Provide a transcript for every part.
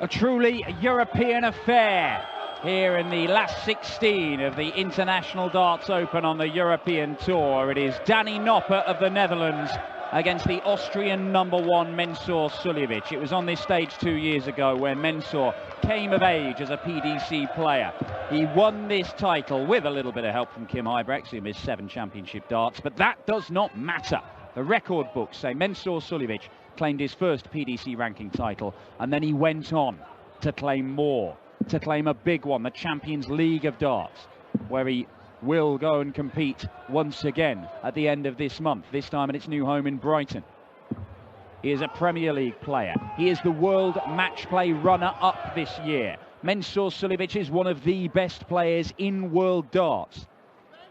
A truly European affair here in the last 16 of the International Darts Open on the European Tour. It is Danny Noppert of the Netherlands against the Austrian #1 Mensur Suljovic. It was on this stage 2 years ago when Mensur came of age as a PDC player. He won this title with a little bit of help from Kim Huybrechts, who missed 7 championship darts, but that does not matter. The record books say Mensur Suljovic claimed his first PDC ranking title, and then he went on to claim more, to claim a big one, the Champions League of Darts, where he will go and compete once again at the end of this month, this time at its new home in Brighton. He is a Premier League player. He is the world match play runner-up this year. Mensur Suljovic is one of the best players in world darts.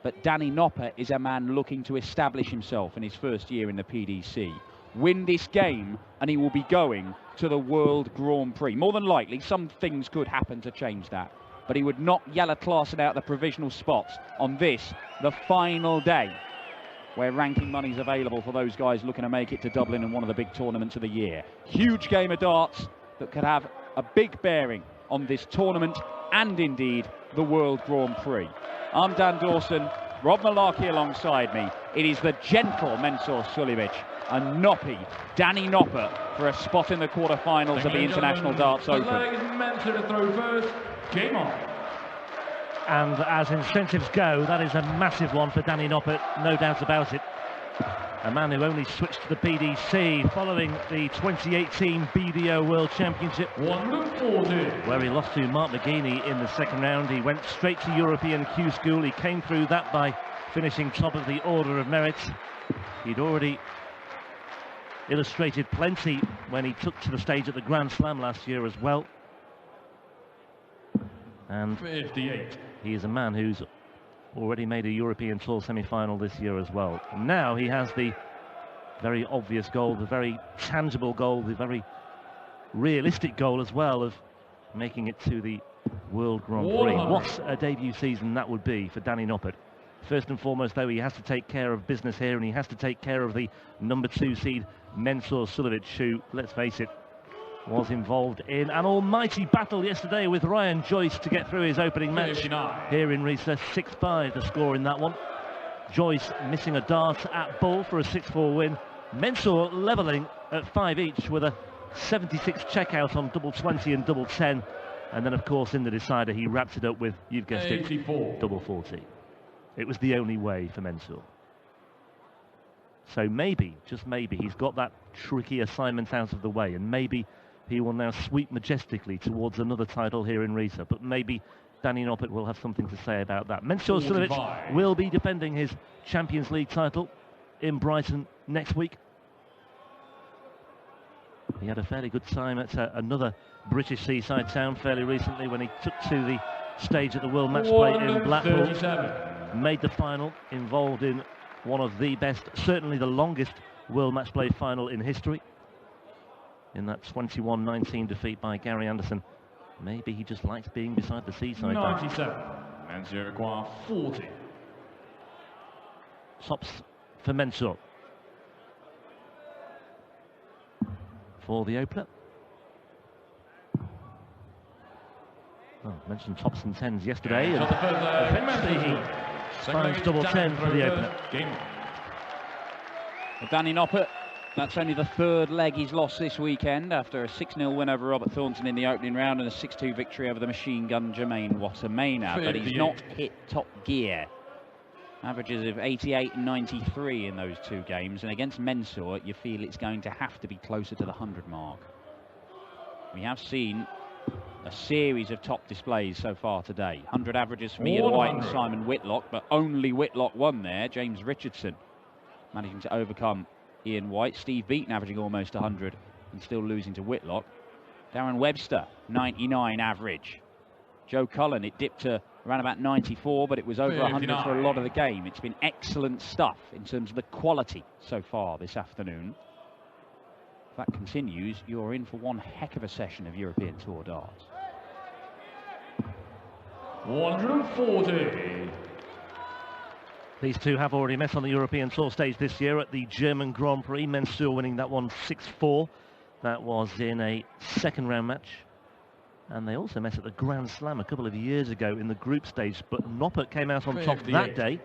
But Danny Noppert is a man looking to establish himself in his first year in the PDC. Win this game and he will be going to the World Grand Prix. More than likely, some things could happen to change that. But he would knock Jelle Klaasen out the provisional spots on this, the final day, where ranking money is available for those guys looking to make it to Dublin in one of the big tournaments of the year. Huge game of darts that could have a big bearing on this tournament and indeed the World Grand Prix. I'm Dan Dawson, Rob Malarkey alongside me. It is the gentle Mensur Suljovic and Noppy, Danny Noppert, for a spot in the quarterfinals of the International Darts Open. Mensur to throw first. Game on. And as incentives go, that is a massive one for Danny Noppert, no doubt about it. A man who only switched to the PDC following the 2018 BDO World Championship, 140, where he lost to Mark McGeaney in the second round. He went straight to European Q School. He came through that by finishing top of the Order of Merit. He'd already illustrated plenty when he took to the stage at the Grand Slam last year as well. And 58. he is a man who's already made a European Tour semi-final this year as well. And now he has the very obvious goal, the very tangible goal, the very realistic goal as well of making it to the World Grand Prix. What a debut season that would be for Danny Noppert. First and foremost, though, he has to take care of business here, and he has to take care of the #2 seed Mensur Suljovic, who, let's face it, was involved in an almighty battle yesterday with Ryan Joyce to get through his opening match 59. here in Riesa. 6-5 the score in that one. Joyce missing a dart at Bull for a 6-4 win. Mensur levelling at 5 each with a 76 checkout on double 20 and double 10. And then, of course, in the decider, he wrapped it up with, you've guessed 84. it, double 40. It was the only way for Mensur. So maybe, just maybe, he's got that tricky assignment out of the way, and maybe he will now sweep majestically towards another title here in Riesa. But maybe Danny Noppert will have something to say about that. Mensur Suljovic will be defending his Champions League title in Brighton next week. He had a fairly good time at another British seaside town fairly recently when he took to the stage at the World Match Play in Blackpool. Made the final, involved in one of the best, certainly the longest World Match Play final in history, in that 21-19 defeat by Gary Anderson. Maybe he just likes being beside the seaside. 97. Mensur require 40. Tops for Mensur. For the opener. Oh, mentioned tops and tens yesterday. Shot the first leg. Finds double 10 for the opener. Well, Danny Noppert, that's only the third leg he's lost this weekend after a 6-0 win over Robert Thornton in the opening round and a 6-2 victory over the machine gun Jermaine Wattermaina. But he's not hit top gear. Averages of 88 and 93 in those 2 games. And against Mensur, you feel it's going to have to be closer to the 100 mark. We have seen a series of top displays so far today. 100 averages from Ian White and Simon Whitlock, but only Whitlock won there. James Richardson managing to overcome Ian White. Steve Beaton averaging almost 100 and still losing to Whitlock. Darren Webster, 99 average. Joe Cullen, it dipped to around about 94, but it was over 100 for a lot of the game. It's been excellent stuff in terms of the quality so far this afternoon. If that continues, you're in for one heck of a session of European Tour darts. 140. These two have already met on the European Tour stage this year at the German Grand Prix. Mensur winning that one 6-4. That was in a second round match. And they also met at the Grand Slam a couple of years ago in the group stage, but Noppert came out on top that day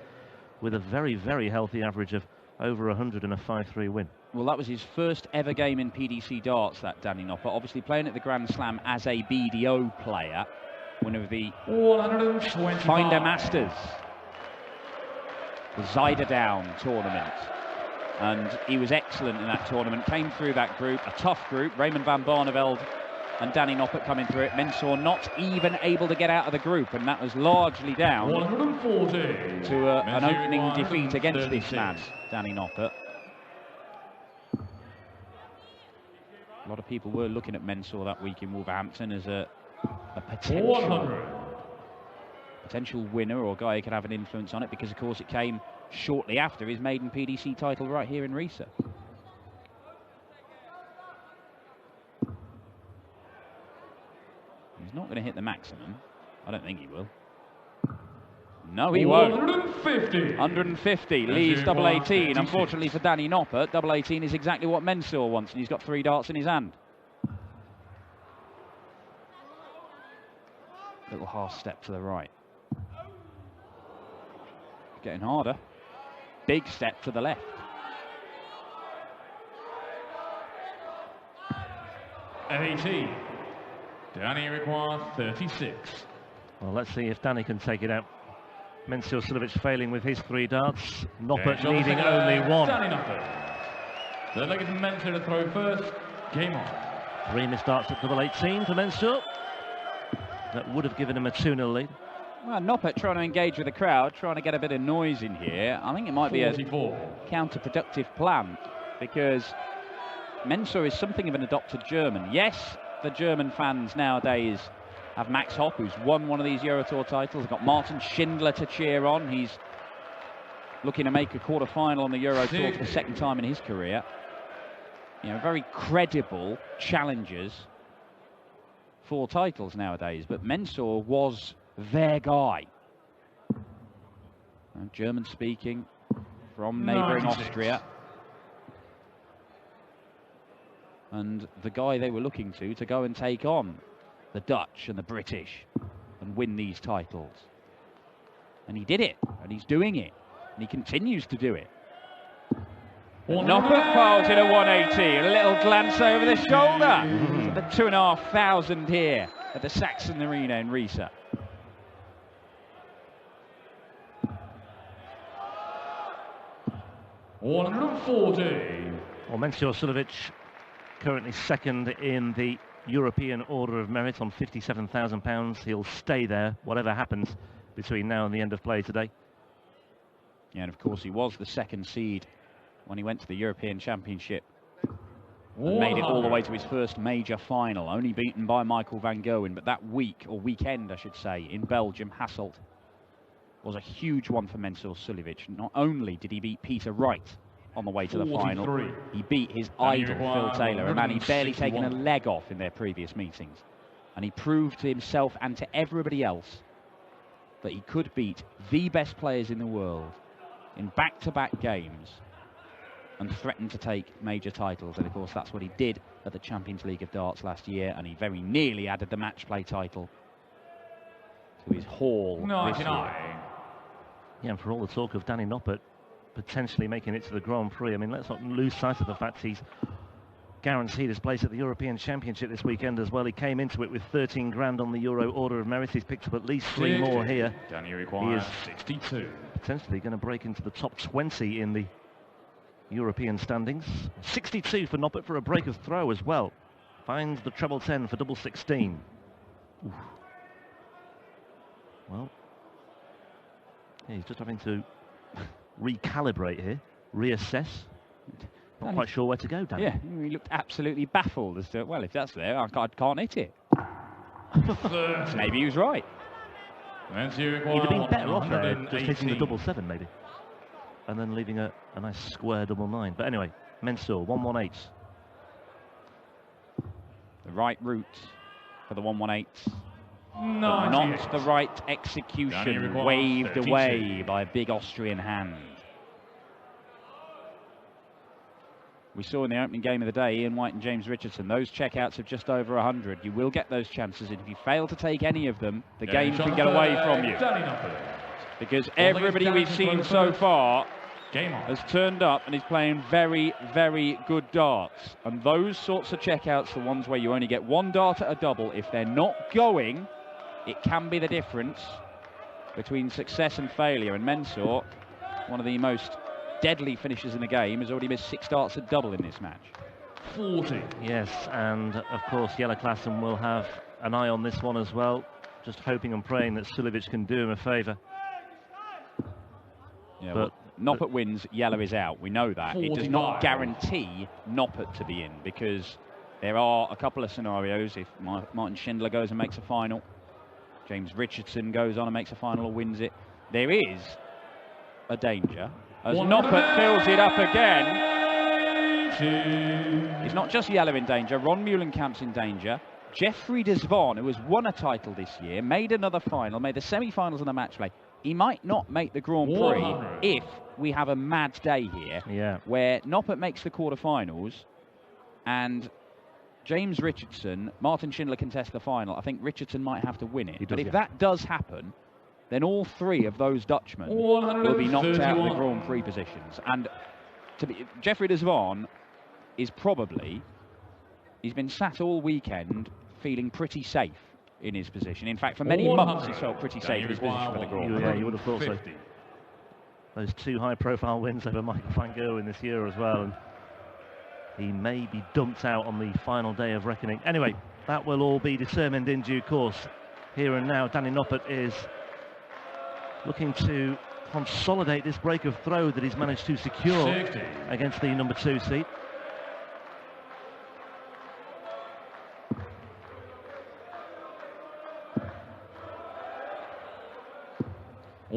with a very, very healthy average of over 100 and a 5-3 win. Well, that was his first ever game in PDC darts, that Danny Noppert. Obviously playing at the Grand Slam as a BDO player, winner of the Finder Masters, the Zuiderdown tournament. And he was excellent in that tournament, came through that group, a tough group. Raymond van Barneveld and Danny Noppert coming through it. Mensur not even able to get out of the group, and that was largely down to an opening defeat against this man, Danny Noppert. A lot of people were looking at Mensur that week in Wolverhampton as a potential winner or guy who could have an influence on it, because of course it came shortly after his maiden PDC title right here in Riesa. He's not going to hit the maximum. I don't think he will. No, he won't. 150 leaves double 18. Unfortunately for Danny Noppert, double 18 is exactly what Mensur wants, and he's got 3 darts in his hand. Little half step to the right. Getting harder. Big step to the left. AT. Danny requires 36. Well, let's see if Danny can take it out. Mensur Suljovic failing with his 3 darts. Noppert needing only 1. Danny Noppert. The leg is Mensur to throw first. Game on. 3 missed darts at double 18 for Mensur. That would have given him a 2-0 lead. Well, Noppert trying to engage with the crowd, trying to get a bit of noise in here. I think it might be a counterproductive plan, because Mensur is something of an adopted German. Yes, the German fans nowadays have Max Hopp, who's won one of these Euro Tour titles. They've got Martin Schindler to cheer on. He's looking to make a quarter-final on the Euro Tour for the 2nd time in his career. You know, very credible challengers for titles nowadays. But Mensur was their guy. German-speaking from neighbouring Austria. And the guy they were looking to go and take on the Dutch and the British and win these titles. And he did it, and he's doing it, and he continues to do it. Noppert piles in a 180, a little glance over the shoulder. The 2,500 here at the Saxon Arena in Riesa. $140. Well, Mensur Suljovic currently 2nd in the European Order of Merit on £57,000. He'll stay there, whatever happens between now and the end of play today. Yeah, and of course he was the 2nd seed when he went to the European Championship and made it all the way to his first major final, only beaten by Michael van Gerwen. But that week, or weekend I should say, in Belgium, Hasselt, was a huge one for Mensur Suljovic. Not only did he beat Peter Wright on the way to the final, he beat his idol Phil Taylor, a man he'd barely taken a leg off in their previous meetings. And he proved to himself and to everybody else that he could beat the best players in the world in back-to-back games and threaten to take major titles. And of course that's what he did at the Champions League of Darts last year, and he very nearly added the match play title to his haul this year. Yeah, and for all the talk of Danny Noppert potentially making it to the Grand Prix, I mean, let's not lose sight of the fact he's guaranteed his place at the European Championship this weekend as well. He came into it with 13 grand on the Euro Order of Merit. He's picked up at least 3 more here. Danny requires 62. Potentially going to break into the top 20 in the European standings. 62 for Noppert for a break of throw as well. Finds the treble 10 for double 16. Oof. Well, yeah, he's just having to recalibrate here, reassess. Not quite sure where to go, Danny. Yeah, he looked absolutely baffled as to, well, if that's there, I can't hit it. Maybe he was right. He'd have been better off there, just hitting the double 7 maybe. And then leaving a nice square double 9. But anyway, Mensur, 118. The right route for the 118. But not the right execution, waved away by a big Austrian hand. We saw in the opening game of the day, Ian White and James Richardson, those checkouts of just over 100. You will get those chances, and if you fail to take any of them, the game can get away from you. Because everybody we've seen so far has turned up and is playing very, very good darts. And those sorts of checkouts, the ones where you only get one dart at a double, if they're not going, it can be the difference between success and failure. And Mensur, one of the most deadly finishers in the game, has already missed 6 darts at double in this match. 40. Yes, and of course Jelle Klassen will have an eye on this one as well, just hoping and praying that Suljovic can do him a favour. Yeah, but Noppert wins, Jelle is out. We know that. 45. It does not guarantee Noppert to be in, because there are a couple of scenarios. If Martin Schindler goes and makes a final, James Richardson goes on and makes a final or wins it, there is a danger. As Noppert fills it up again, it's not just Jelle in danger, Ron Meulenkamp's in danger. Jeffrey de Zwaan, who has won a title this year, made another final, made the semi-finals and the match play. He might not make the Grand Prix if we have a mad day here, where Noppert makes the quarterfinals and James Richardson, Martin Schindler contest the final. I think Richardson might have to win it. But if that does happen, then all 3 of those Dutchmen will be knocked out of the Grand Prix positions. And Jeffrey de Zwaan is probably, he's been sat all weekend feeling pretty safe in his position. In fact, for many months he's felt pretty safe in his position for the Grand Prix. Yeah, you would have thought so. Those 2 high-profile wins over Michael van Gerwen this year as well. And he may be dumped out on the final day of reckoning. Anyway, that will all be determined in due course. Here and now, Danny Noppert is looking to consolidate this break of throw that he's managed to secure against the number 2 seed.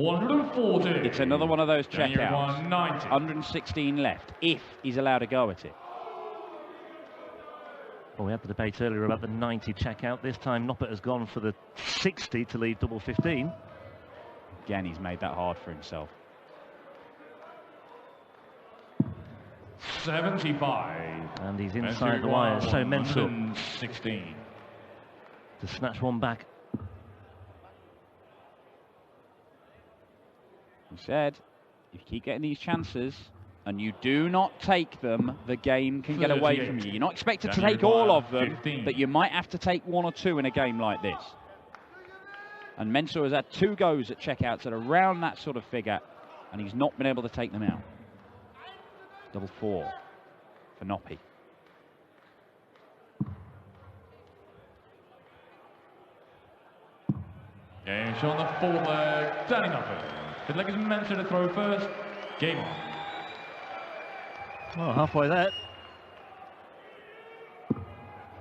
It's another one of those checkouts. 116 left, if he's allowed to go at it. Well, we had the debate earlier about the 90 checkout. This time Noppert has gone for the 60 to leave double 15. Again, he's made that hard for himself. 75. And he's inside the wire, so Mensur 16 to snatch one back. He said, if you keep getting these chances and you do not take them, the game can get away from you. You're not expected to take all of them, but you might have to take 1 or 2 in a game like this. And Mensur has had 2 goes at checkouts at around that sort of figure, and he's not been able to take them out. Double 4 for Noppert. Game shot on the 4th leg, Danny Noppert. His leg is Mensur to throw first. Game on. Well, halfway there.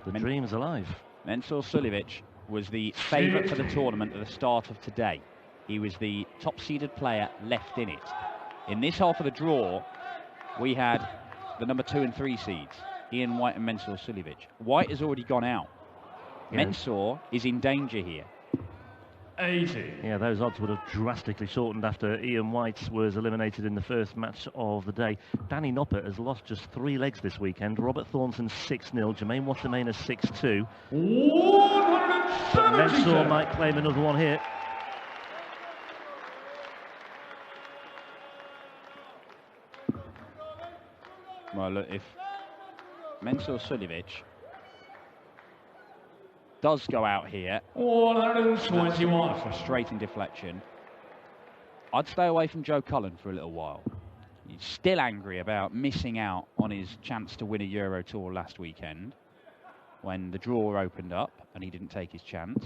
The dream is alive. Mensur Suljovic was the favourite for the tournament at the start of today. He was the top-seeded player left in it. In this half of the draw, we had the number 2 and 3 seeds, Ian White and Mensur Suljovic. White has already gone out. Mensur is in danger here. 80. Yeah, those odds would have drastically shortened after Ian White was eliminated in the first match of the day. Danny Noppert has lost just 3 legs this weekend. Robert Thornton 6-0, Jermaine Wattermain 6-2. But Mensur might claim another one here. Well, look, if Mensur Suljovic does go out here, 121. a frustrating deflection, I'd stay away from Joe Cullen for a little while. He's still angry about missing out on his chance to win a Euro Tour last weekend when the draw opened up and he didn't take his chance.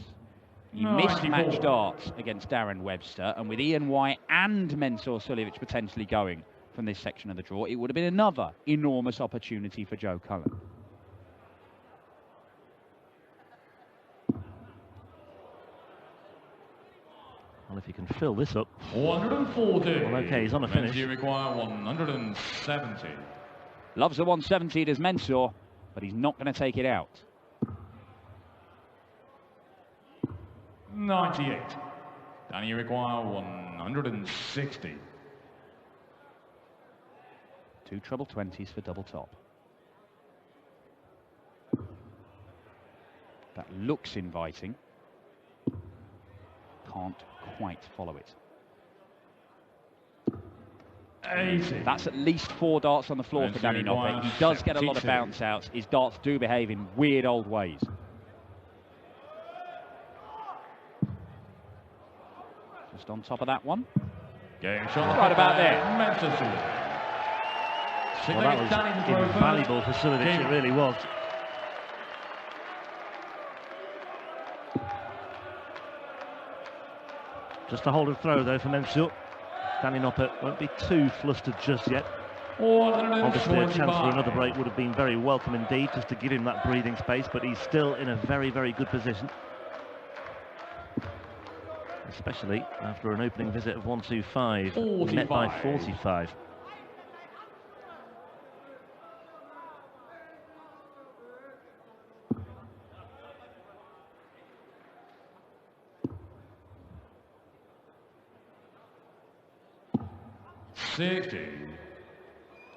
He missed match darts against Darren Webster, and with Ian White and Mensur Suljovic potentially going from this section of the draw, it would have been another enormous opportunity for Joe Cullen. Well, if he can fill this up. 140. Well, okay, he's on a finish. You require 170. Loves the 170 as Mensur, but he's not going to take it out. 98. Danny, you require 160. 2 treble 20s for double top. That looks inviting. Can't quite follow it. 80. That's at least 4 darts on the floor for Danny Noppert. He does get a lot of bounce outs. His darts do behave in weird old ways. Just on top of that one. Game shot Right about there. Mensur. Well, that was invaluable for Suljovic, it really was. Just a hold and throw though for Mensur. Danny Noppert won't be too flustered just yet. Obviously a chance for another break would have been very welcome indeed, just to give him that breathing space, but he's still in a very, very good position. Especially after an opening visit of 125, net by 45.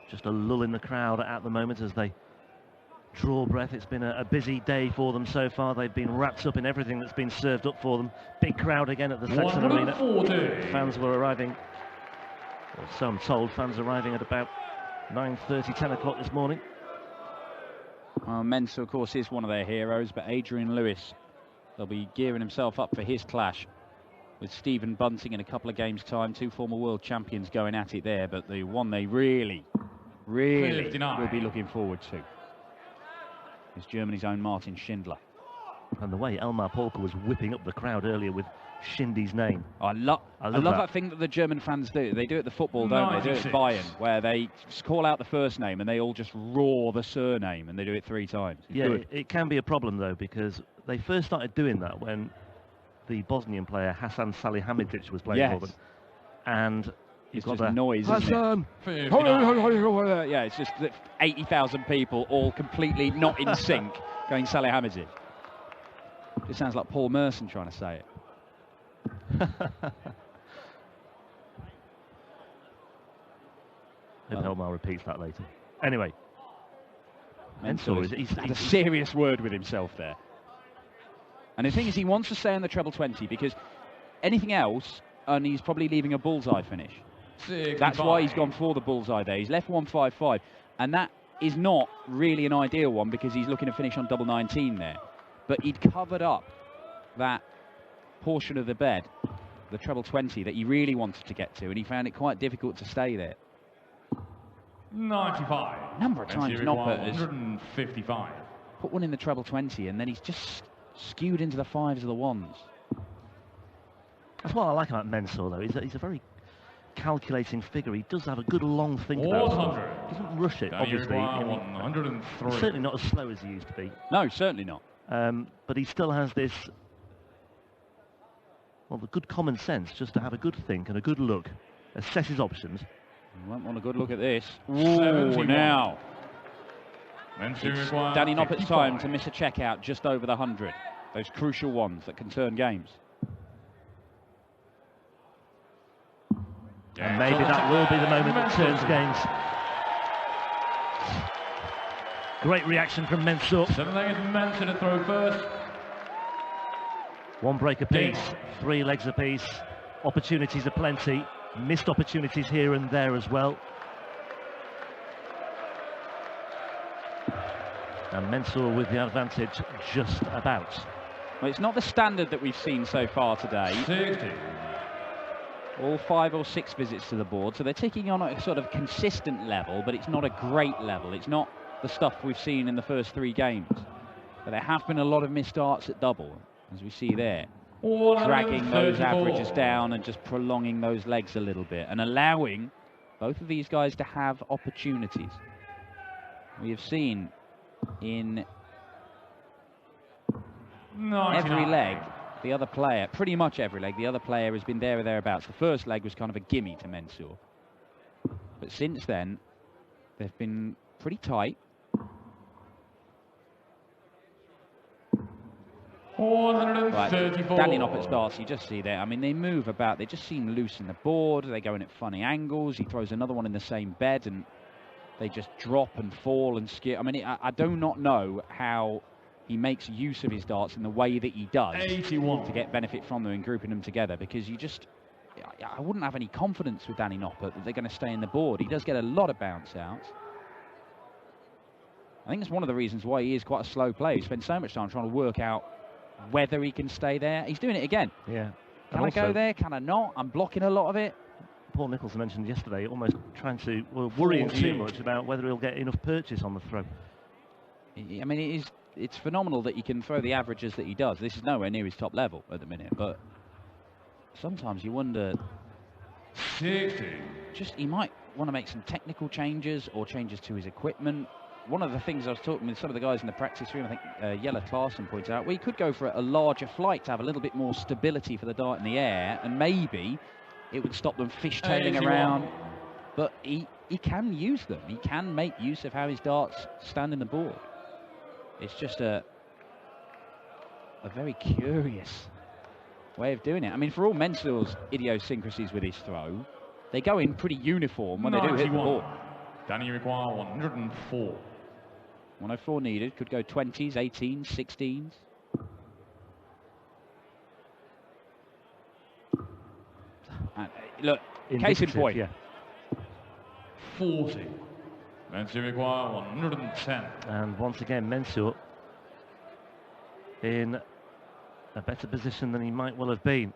Just a lull in the crowd at the moment as they draw breath. It's been a busy day for them so far. They've been wrapped up in everything that's been served up for them. Big crowd again at the Saxon Arena. Fans were arriving, or so I'm told, fans arriving at about 9:30, 10 o'clock this morning. Mensur, of course, is one of their heroes, but Adrian Lewis, they'll be gearing himself up for his clash with Stephen Bunting in a couple of games' time. 2 former world champions going at it there, but the one they really will be looking forward to is Germany's own Martin Schindler. And the way Elmar Polka was whipping up the crowd earlier with Shindy's name. I love that thing that the German fans do. They do it at the football, don't they? They do it at Bayern, where they call out the first name and they all just roar the surname, and they do it 3 times. It can be a problem though, because they first started doing that when the Bosnian player Hasan Salihamidzic was playing for them, and you've got a noise. Hasan. Yeah, it's just 80,000 people all completely not in sync going Salihamidzic. It sounds like Paul Merson trying to say it. Maybe Elmar repeats that later. Anyway, Mensur he's had a serious word with himself there. And the thing is, he wants to stay on the treble 20 because anything else, and he's probably leaving a bullseye finish. 65. That's why he's gone for the bullseye there. He's left 155, and that is not really an ideal one because he's looking to finish on double 19 there. But he'd covered up that portion of the bed, the treble 20, that he really wanted to get to, and he found it quite difficult to stay there. 95. Number of times Noppert has 155. put one in the treble 20, and then he's just skewed into the 5s or the 1s. That's what I like about Mensur, though. He's a very calculating figure. He does have a good long think about it. He doesn't rush it, obviously. 103. Certainly not as slow as he used to be. No, certainly not. But he still has this, well, the good common sense just to have a good think and a good look, assess his options. You won't want a good look at this. Ooh, now. It's Danny Noppert's time to miss a checkout just over the 100. Those crucial ones that can turn games. And maybe that will be the moment that turns games. Great reaction from Mensur. 7-legged Mensur to throw first. 1 break apiece, 3 legs apiece. Opportunities aplenty. Missed opportunities here and there as well. And Mensur with the advantage just about. Well, it's not the standard that we've seen so far today. 60. All 5 or 6 visits to the board, so they're ticking on a sort of consistent level, but it's not a great level. It's not the stuff we've seen in the first 3 games. But there have been a lot of missed darts at double, as we see there. Dragging those averages down and just prolonging those legs a little bit and allowing both of these guys to have opportunities. We have seen in 99. every leg, the other player, pretty much every leg, the other player has been there or thereabouts. The first leg was kind of a gimme to Mensur. But since then, they've been pretty tight. 434. Danny Noppert's darts, you just see there. I mean, they move about. They just seem loose in the board. They go in at funny angles. He throws another one in the same bed, and they just drop and fall and skip. I mean, I do not know how he makes use of his darts in the way that he does 81. to get benefit from them and grouping them together, because I wouldn't have any confidence with Danny Noppert that they're going to stay in the board. He does get a lot of bounce outs. I think it's one of the reasons why he is quite a slow player. He spends so much time trying to work out whether he can stay there. He's doing it again. Yeah. Can I go there? Can I not? I'm blocking a lot of it. Paul Nicholls mentioned yesterday, almost trying to worrying too much about whether he'll get enough purchase on the throw. I mean, it's phenomenal that he can throw the averages that he does. This is nowhere near his top level at the minute, but sometimes you wonder, 60. he might want to make some technical changes or changes to his equipment. One of the things I was talking with some of the guys in the practice room, I think Jelle Klaassen points out, he could go for a larger flight to have a little bit more stability for the dart in the air, and maybe it would stop them fishtailing around. But he can use them. He can make use of how his darts stand in the board. It's just a very curious way of doing it. I mean, for all Mensur's idiosyncrasies with his throw, they go in pretty uniform when they do hit the ball. Danny require 104. 104 needed. Could go 20s, 18s, 16s. Look, case in point. Yeah. 40. Mensur require 110. And once again, Mensur in a better position than he might well have been.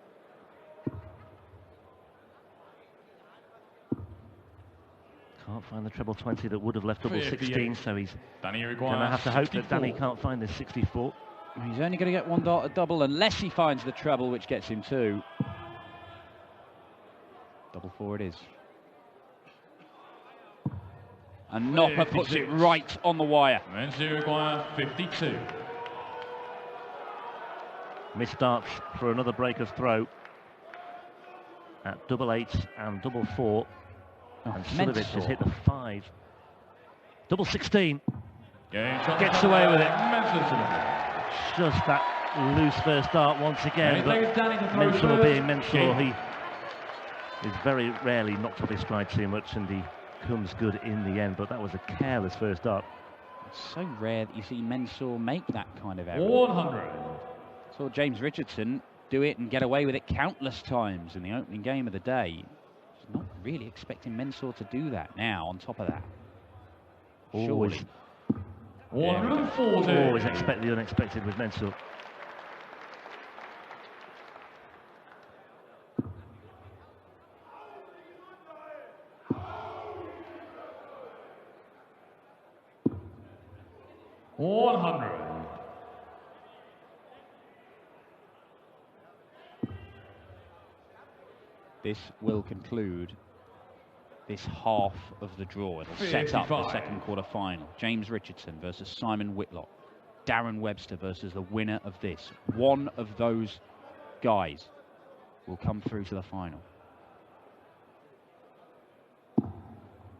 Can't find the treble 20 that would have left double 16, so he's going to have to hope that Danny can't find this 64. He's only going to get one dart at double unless he finds the treble, which gets him two. Double four it is. And Noppert puts it right on the wire. Mensur requires 52. Missed darts for another break of throw at double 8 and double 4. And Suljovic has hit the 5. Double 16. Gets away with it. Just that loose first dart once again. But Mensur being Mensur, he is very rarely knocked off his stride too much, and he comes good in the end. But that was a careless first dart. It's so rare that you see Mensur make that kind of error. 100. Saw James Richardson do it and get away with it countless times in the opening game of the day. Not really expecting Mensur to do that now, on top of that. Always. 140. Always expect the unexpected with Mensur. This will conclude this half of the draw. It'll set up the second quarter final. James Richardson versus Simon Whitlock. Darren Webster versus the winner of this. One of those guys will come through to the final.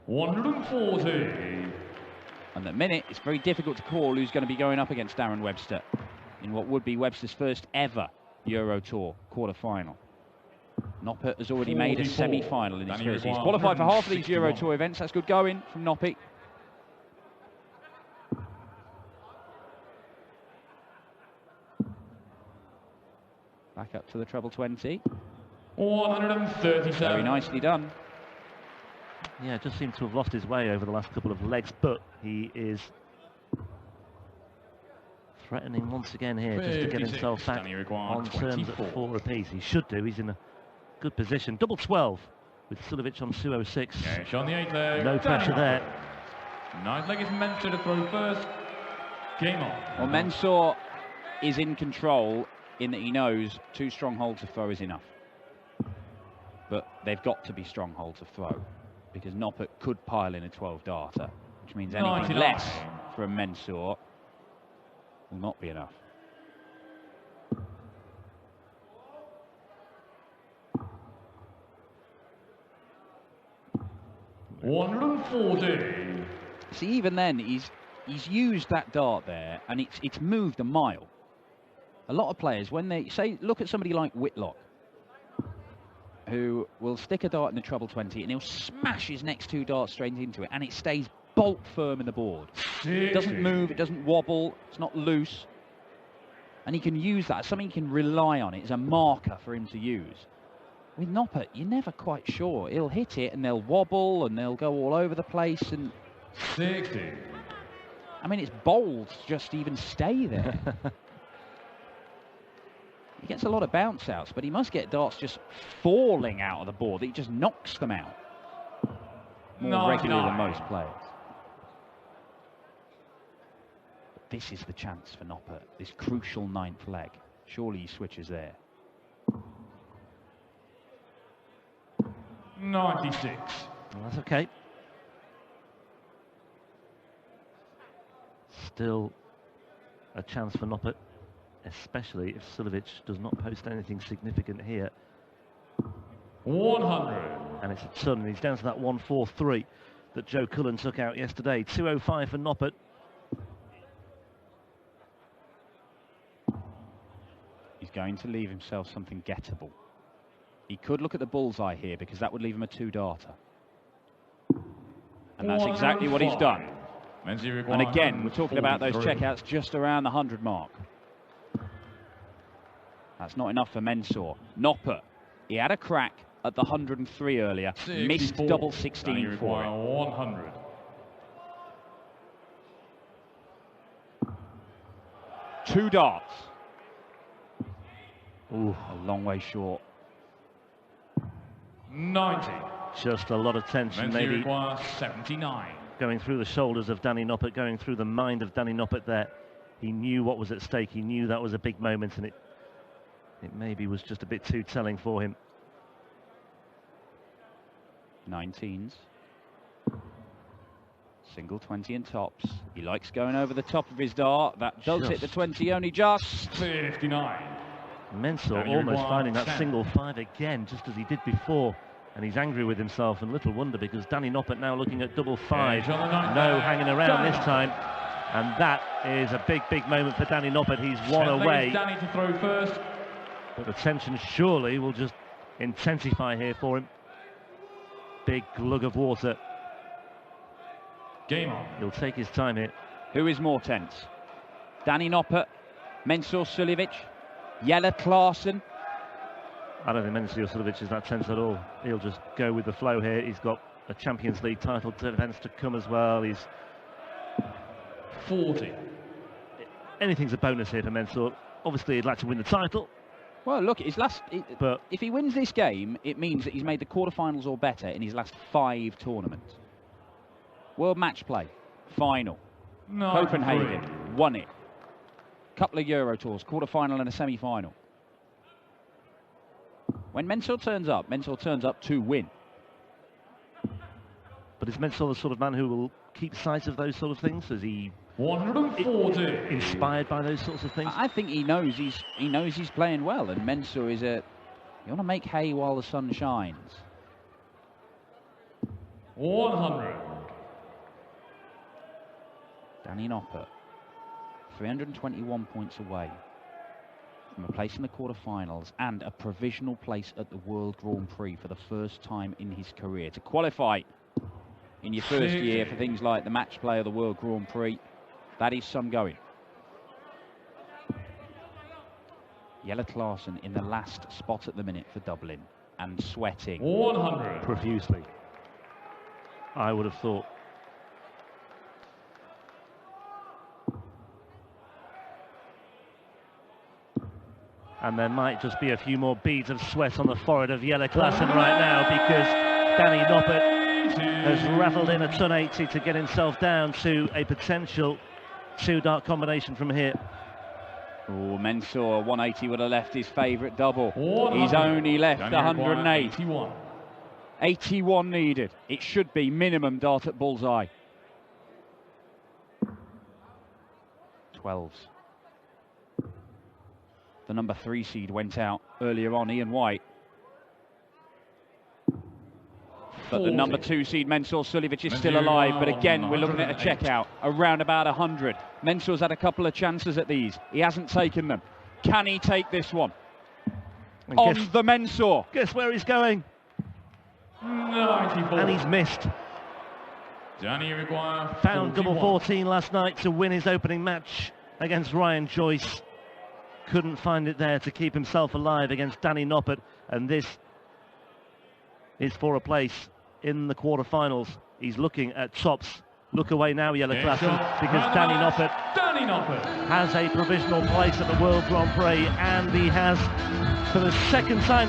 140. And at the minute, it's very difficult to call who's going to be going up against Darren Webster in what would be Webster's first ever Euro Tour quarter final. Noppert has already made a semi-final in his first. He's qualified for half of these Euro Tour events. That's good going from Noppert. Back up to the treble 20. 137. Very nicely done. Yeah, just seemed to have lost his way over the last couple of legs, but he is threatening once again here just to get himself back on terms at 4 apiece. He should do. He's in a good position. Double 12 with Suljovic on 206. On the 8 leg. No pressure there. 9th leg is Mensur to throw first. Game on. Well, Mensur is in control in that he knows 2 strong holds of throw is enough. But they've got to be strong holds of throw, because Noppert could pile in a 12 darter, which means anything less from Mensur will not be enough. $140. See, even then, he's used that dart there, and it's moved a mile. A lot of players, when they say, look at somebody like Whitlock, who will stick a dart in the treble 20 and he'll smash his next 2 darts straight into it, and it stays bolt firm in the board. It doesn't move, it doesn't wobble, it's not loose. And he can use that, something he can rely on. It's a marker for him to use. With Noppert, you're never quite sure. He'll hit it and they'll wobble and they'll go all over the place. And 60. I mean, it's bold to just even stay there. He gets a lot of bounce outs, but he must get darts just falling out of the board. He just knocks them out more regularly than most players. But this is the chance for Noppert, this crucial 9th leg. Surely he switches there. 96. Well, that's okay. Still a chance for Noppert, especially if Suljovic does not post anything significant here. 100. And it's a ton, and he's down to that 143 that Joe Cullen took out yesterday. 205 for Noppert. He's going to leave himself something gettable. He could look at the bullseye here because that would leave him a 2-darter. And that's exactly what he's done. And again, we're talking about those checkouts just around the 100 mark. That's not enough for Mensur. Noppert, he had a crack at the 103 earlier. 64. Missed double 16 for it. 100. Two darts. Ooh, a long way short. 90. Just a lot of tension, maybe requires 79. Going through the shoulders of Danny Noppert, going through the mind of Danny Noppert there. He knew what was at stake. He knew that was a big moment, and it maybe was just a bit too telling for him. 19s. Single 20 in tops. He likes going over the top of his dart. That does hit the 20 only just. 59. Mensur almost finding that single 5 again, just as he did before. And he's angry with himself, and little wonder, because Danny Noppert now looking at double 5. No hanging around this time. And that is a big, big moment for Danny Noppert. He's one away. Danny to throw first. But the tension surely will just intensify here for him. Big glug of water. Game on. He'll take his time here. Who is more tense? Danny Noppert, Mensur Suljovic, Jelle Klaasen. I don't think Mensur Suljovic is that tense at all. He'll just go with the flow here. He's got a Champions League title defence to come as well. He's 40. Anything's a bonus here for Mensur. Obviously, he'd like to win the title. Well, look, but if he wins this game, it means that he's made the quarterfinals or better in his last 5 tournaments. World Match Play, final. Copenhagen, won it. Couple of Euro Tours, quarterfinal and a semi-final. When Mensur turns up to win. But is Mensur the sort of man who will keep sight of those sort of things? Is he 140 inspired by those sorts of things? I think he knows he's playing well, and Mensur is you want to make hay while the sun shines. 100. Danny Noppert, 321 points away from a place in the quarterfinals and a provisional place at the World Grand Prix for the first time in his career. To qualify in your first year for things like the Match Play or the World Grand Prix, that is some going. Jelle Klaasen in the last spot at the minute for Dublin and sweating 100 profusely, I would have thought. And there might just be a few more beads of sweat on the forehead of Jelle Klaasen right now, because Danny Noppert has rattled in a ton 80 to get himself down to a potential 2-dart combination from here. Oh, Mensur 180 would have left his favourite double. He's only left 108. 81 needed. It should be minimum dart at bullseye. 12s. The number 3 seed went out earlier on, Ian White. But the number 2 seed, Mensur Suljovic, is still alive. But again, we're looking at a checkout around about 100. Mensur's had a couple of chances at these. He hasn't taken them. Can he take this one? On the Mensur. Guess where he's going? 94. And he's missed. Danny requires found double 14 last night to win his opening match against Ryan Joyce. couldn't find it there to keep himself alive against Danny Noppert, and this is for a place in the quarterfinals. He's looking at tops. Look away now, Jelle Klassen, because Danny Noppert has a provisional place at the World Grand Prix, and he has, for the second time